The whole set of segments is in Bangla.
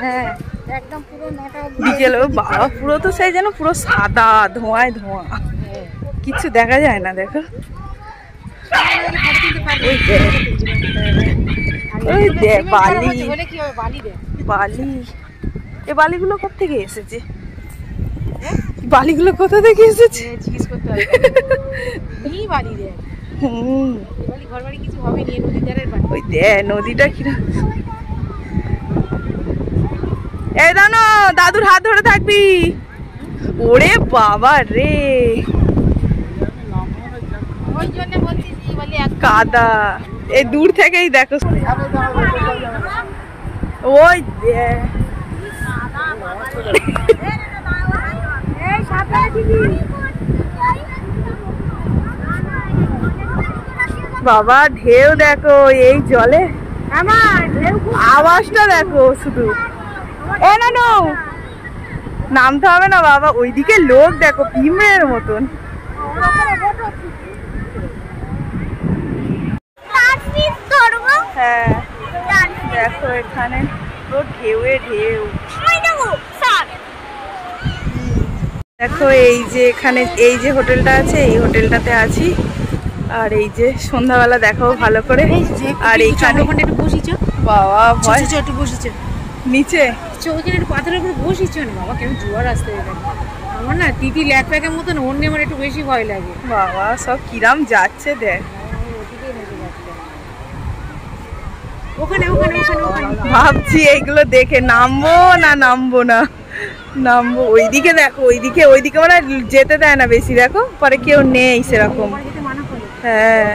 হ্যাঁ একদম পুরো 9টা বিকেল। বাবা পুরো তো সেই যেন পুরো সাদা ধোঁয়ায় ধোঁয়া, কিছু দেখা যায় না। দেখো ওই দেখ বালি, বালি। এই বালিগুলো কোথা থেকে এসেছে? বালিগুলো কোথা থেকে এসেছে জিজ্ঞেস করতে হবে। এই বালি রে, বালি ঘর বাড়ি কিছু হবে না, নদীর ধারের বালি। ওই দে নদীটা কিনা। এই দানো দাদুর হাত ধরে থাকবি। ওরে বাবা রে, ওই জন্য বলতেছি বলি কাদা। এই দূর থেকেই দেখো। ওই দে বাবা ঢেউ দেখো এই জলে, আওয়াজটা দেখো শুধু। এ নানু নামতে হবে না বাবা, ওইদিকে লোক দেখো পিঁমড়ের মতন। হ্যাঁ দেখো এখানে পুরো ঢেউয়ে ঢেউ। দেখো এই যে এখানে এই যে হোটেলটা আছে, এই হোটেলটাতে আছি। আর এই যে সন্ধ্যাবেলা দেখো ভালো করে। আর এইখানে একটু বসিছ বাবা ভয়, একটু বসিছ নিচে চৌকির একটু পাথরের উপর বসিছ না বাবা, কেমন জোয়ার আসতে আমার না তিতি ল্যাপ প্যাকের মতন ওর নিয়ে আমার একটু বেশি ভয় লাগে বাবা। সব কিরাম যাচ্ছে দেখ। ওখানে ওখানে ওখানে ভাবছি এইগুলো দেখে নামবো না নামবো না নামবো। ওইদিকে দেখো, ওইদিকে ওইদিকে ওরা যেতে দেয় না বেশি। দেখো পরে কেউ নেই সেরকম। হ্যাঁ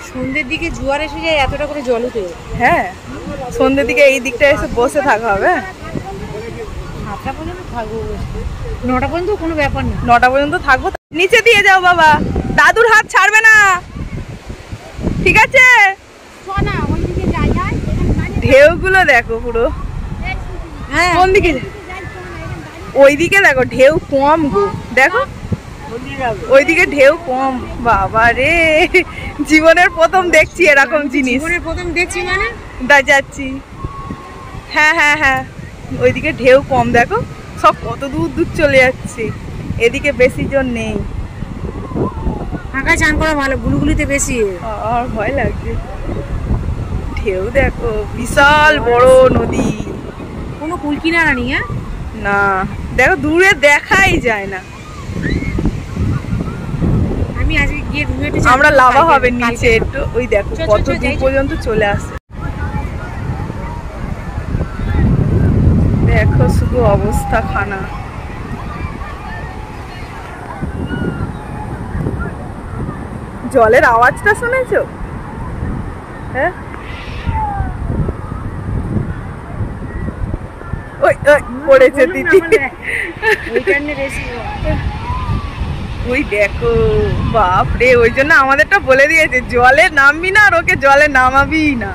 সন্ধ্যের দিকে জোয়ার এসে যায়, এতটা করে জল উঠে। হ্যাঁ সন্ধ্যের দিকে এই দিকটা এসে বসে থাকা হবে। 7টা পর্যন্ত থাকবো, 9টা পর্যন্ত কোনো ব্যাপার না। 9টা পর্যন্ত থাকবো। নিচে দিয়ে যাও বাবা, দাদুর হাত ছাড়বে না, ঠিক আছে? ঢেউগুলো দেখো পুরো। কোন দিকে? ওইদিকে দেখো ঢেউ কম গো, দেখো ওইদিকে ঢেউ কম। বাবা রে, জীবনের প্রথম দেখছি এরকম জিনিস। জীবনের প্রথম দেখছি মানে যাচ্ছি। হ্যাঁ হ্যাঁ হ্যাঁ ওইদিকে ঢেউ কম, দেখো সব কত দূর দূর চলে যাচ্ছে। এদিকে বেশি জন নেই। ফাঁকা চান করা ভালো, গুলুগুলিতে বেশি। আর ভয় লাগছে। ঢেউ দেখো, বিশাল বড় নদী। কোনো কুল কিনারা নেই। হ্যাঁ না দেখো দূরে দেখাই যায় না। আমি আজকে গিয়ে রুমে আমরা লাভা হবে নিচে একটু। ওই দেখো কত দূর পর্যন্ত চলে আসে। দেখো শুধু অবস্থা খানা। জলের আওয়াজটা শুনেছো? হ্যাঁ ওই পড়েছে দিদি। ওই দেখো বাপরে, ওই জন্য আমাদেরটা বলে দিয়েছে জলে নামবি না আর ওকে জলে নামাবি না।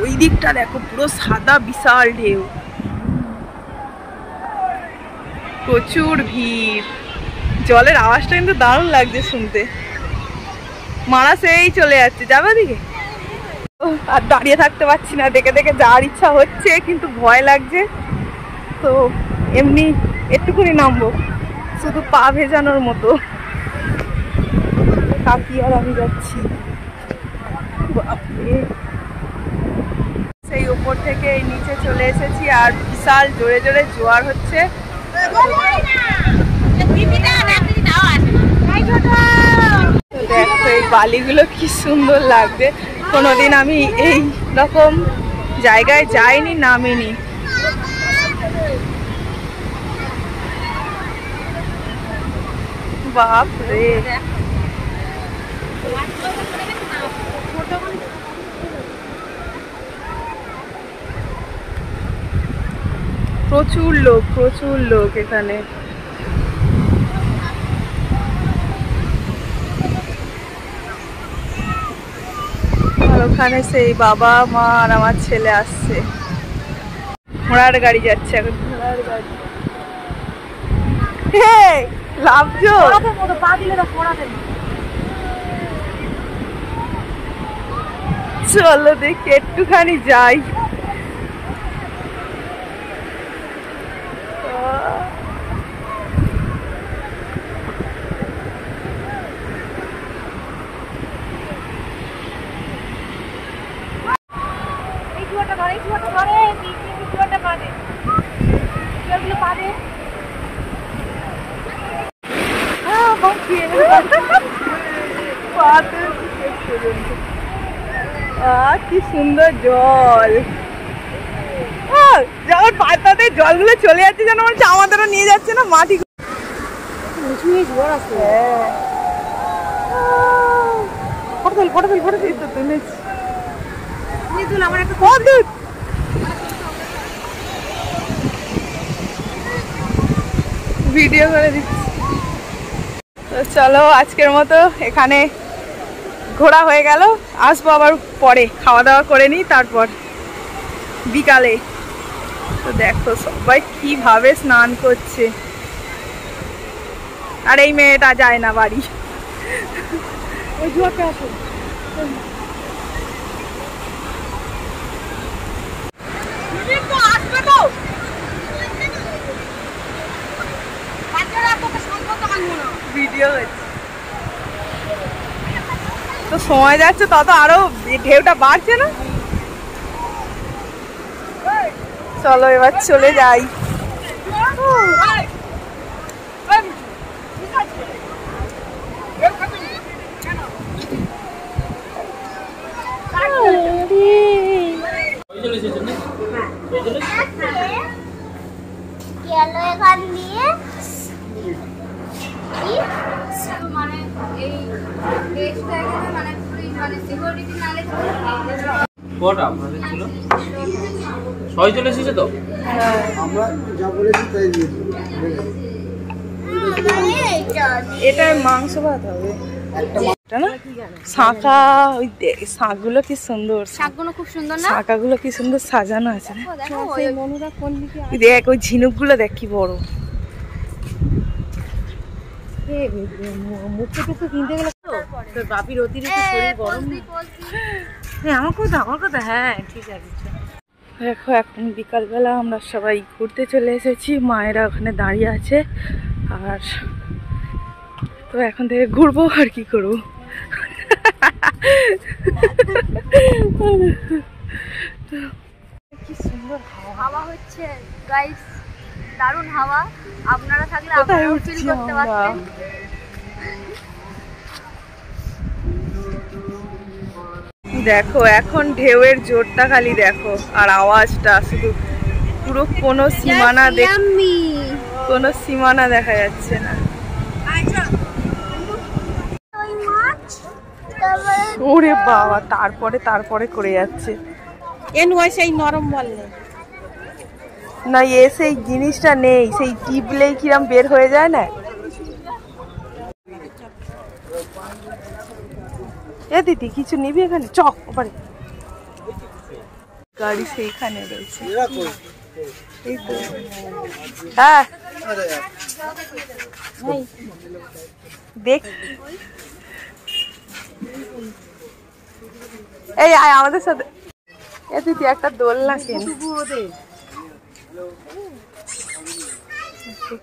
ওই দিকটা দেখো পুরো সাদা বিশাল ঢেউ, প্রচুর ভিড়। জলের আওয়াজটা কিন্তু দারুণ লাগছে শুনতে। মারা সেই চলে যাচ্ছে, যাবে ওদিকে। আর দাঁড়িয়ে থাকতে পারছি না, দেখে দেখে যাওয়ার ইচ্ছা হচ্ছে কিন্তু ভয় লাগছে। তো এমনি একটুখানি নামবো, শুধু পা ভেজানোর মতো। কাকি আর আমি যাচ্ছি। সেই উপর থেকে এই নিচে চলে এসেছি আর বিশাল জোরে জোরে জোয়ার হচ্ছে। দেখো এই বালিগুলো কি সুন্দর লাগবে। কোনোদিন আমি এই রকম জায়গায় যাইনি, নামিনি। বাপ রে, প্রচুর লোক, প্রচুর লোক এখানে। আর ওখানে সেই বাবা মা আর আমার ছেলে আসছে। ঘোড়ার গাড়ি যাচ্ছে এখন, ঘোড়ার গাড়ি। লাভছো? চলো দেখি একটুখানি যাই। কি সুন্দর জল, যেমন পাতাতে জলগুলো চলে যাচ্ছে যেন মনে হচ্ছে আমাদেরও নিয়ে যাচ্ছে না মাটি। ভিডিও করে দিচ্ছি। তো চলো আজকের মতো এখানে ঘোরা হয়ে গেল, আসবো আবার পরে, খাওয়া দাওয়া করে নিই তারপর বিকালে। তো দেখো সবাই কিভাবে স্নান করছে, আর এই মেয়েটা যায় না বাড়ি। ওই জুয়াটা আসো, ভিডিও হচ্ছে তো সময় যাচ্ছে তত আরো ঢেউটা বাড়ছে না। চলো এবার চলে যাই। সবাই চলে এসেছে তো, আমরা যা বলেছি তাই দিয়েছি। এটা মাংস ভাত হবে না, শাঁখা, ওই শাঁখগুলো কি সুন্দর, শাকগুলো খুব সুন্দর না, শাঁখাগুলো কি সুন্দর সাজানো আছে। দেখো ওই মনুরা কোন দিকে দেখ ওই ঝিনুকগুলো দেখ কি বড়। মুখে টুকু কিনতে গেলে তো তোর বাপির অতিরিক্ত শরীর গরম। হ্যাঁ আমার কথা হ্যাঁ ঠিক আছে। দেখো এখন বিকালবেলা আমরা সবাই ঘুরতে চলে এসেছি, মায়েরা ওখানে দাঁড়িয়ে আছে, আর তো এখন থেকে ঘুরবো আর কি করবো। কি সুন্দর হাওয়া হচ্ছে গাইস, দারুণ হাওয়া। আপনারা থাকলে কোথায় আপনারাও উঠছি ফিল করতে আমরা? পারতেন। দেখো এখন ঢেউয়ের জোরটা খালি দেখো, আর আওয়াজটা শুধু, পুরো কোনো সীমানা কোনো সীমানা দেখা যাচ্ছে না। ওরে বাবা, তারপরে করে যাচ্ছে সেই নরম বললে না, সেই জিনিসটা নেই, সেই টিপলেই কিরম বের হয়ে যায় না। এ দিদি কিছু নিবি এখানে, চক ওপারে গাড়ি সেইখানে রয়েছে। এই তো হ্যাঁ দেখ, এই আয় আমাদের সাথে। এ দিদি একটা দোলনা কেন,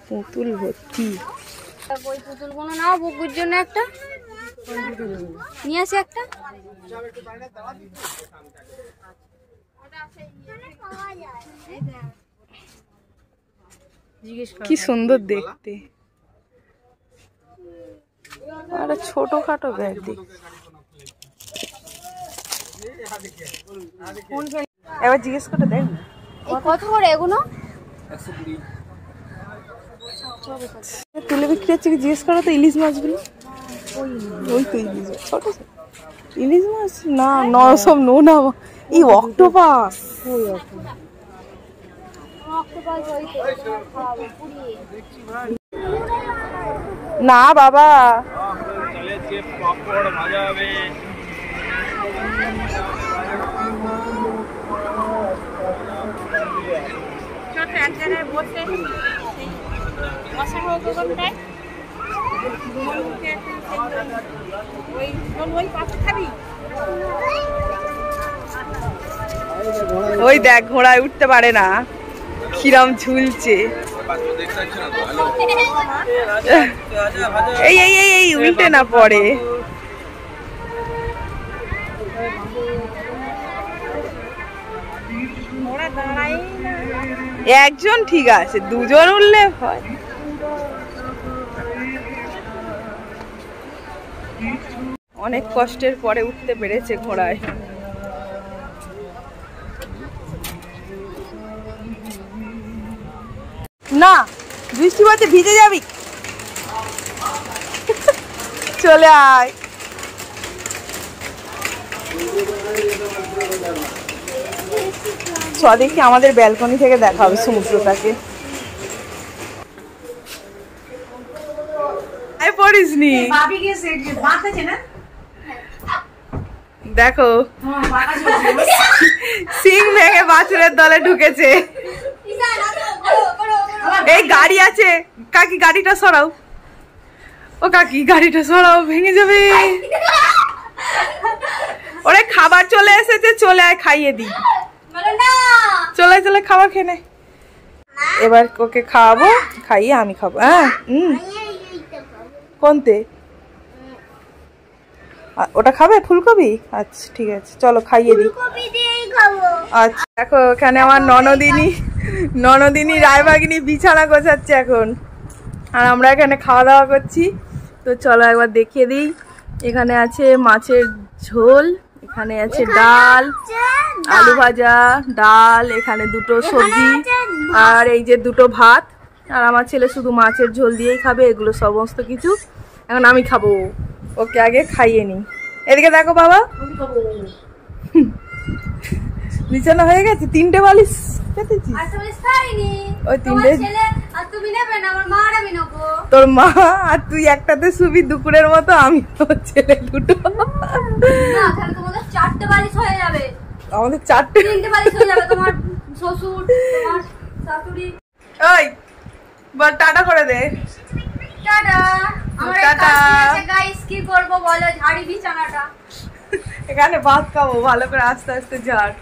পুতুল ভর্তি। ওই পুতুলগুলো নাও, বুকুর জন্য একটা নিয়ে আসি একটা। কি সুন্দর দেখতে, আর ছোটখাটো ব্যাগ দেখ। এবার জিজ্ঞেস করে দেখ কত করে এগুলো? তুলে বিক্রি হচ্ছে কি জিজ্ঞেস করো তো। ইলিশ মাছগুলো ওই তো ইলিশ মাছ, ছোট ইলিশ মাছ না, সব নোনা। এই অক্টোপাস না বাবা, এক জায়গায় বসে অসাধারণ দোকানটায় ওই পাশে খাবি। ওই দেখ ঘোড়ায় উঠতে পারে না, কিরম ঝুলছে। এই এই এই এই উল্টে না পড়ে। একজন ঠিক আছে, দুজন উঠলে হয়। অনেক কষ্টের পরে উঠতে পেরেছে ঘোড়ায়। না বৃষ্টি পড়ছে, ভিজে যাবি, চলে আয়। চ দেখি আমাদের ব্যালকনি থেকে দেখা হবে সমুদ্রটাকে। পড়িসনি? দেখো সিং ভেঙে বাছুরের দলে ঢুকেছে। এই গাড়ি আছে কাকি, গাড়িটা সরাও। ও কাকি গাড়িটা সরাও, ভেঙে যাবে। ওরে খাবার চলে এসেছে, চলে আয় খাইয়ে দি। চলে চলে খাবার খেয়ে নে। এবার ওকে খাওয়াবো, খাইয়ে আমি খাবো। হ্যাঁ কোনতে? ওটা খাবে ফুলকপি? আচ্ছা ঠিক আছে চলো খাইয়ে দিই। আচ্ছা দেখো এখানে আমার ননদিনী রায়বাগিনী বিছানা গোছাচ্ছে এখন, আর আমরা এখানে খাওয়া দাওয়া করছি। তো চলো একবার দেখিয়ে দিই। এখানে আছে মাছের ঝোল, এখানে আছে ডাল, আলু ভাজা, ডাল, এখানে দুটো সবজি, আর এই যে দুটো ভাত। আর আমার ছেলে শুধু মাছের ঝোল দিয়েই খাবে। এগুলো সমস্ত কিছু এখন আমি খাবো। ওকে আগে খাইয়ে নি। এদিকে দেখো বাবা, বিছানা হয়ে গেছে, 3টে বালিশ পেতেছি। ওই 3টে তোর মা আর তুই একটাতে শুবি দুপুরের মতো, আমি তোর ছেলে দুটো। আমাদের 4টে ওই বল টাটা করে দে। এখানে ভাত খাবো ভালো করে, আস্তে আস্তে ঝাড়।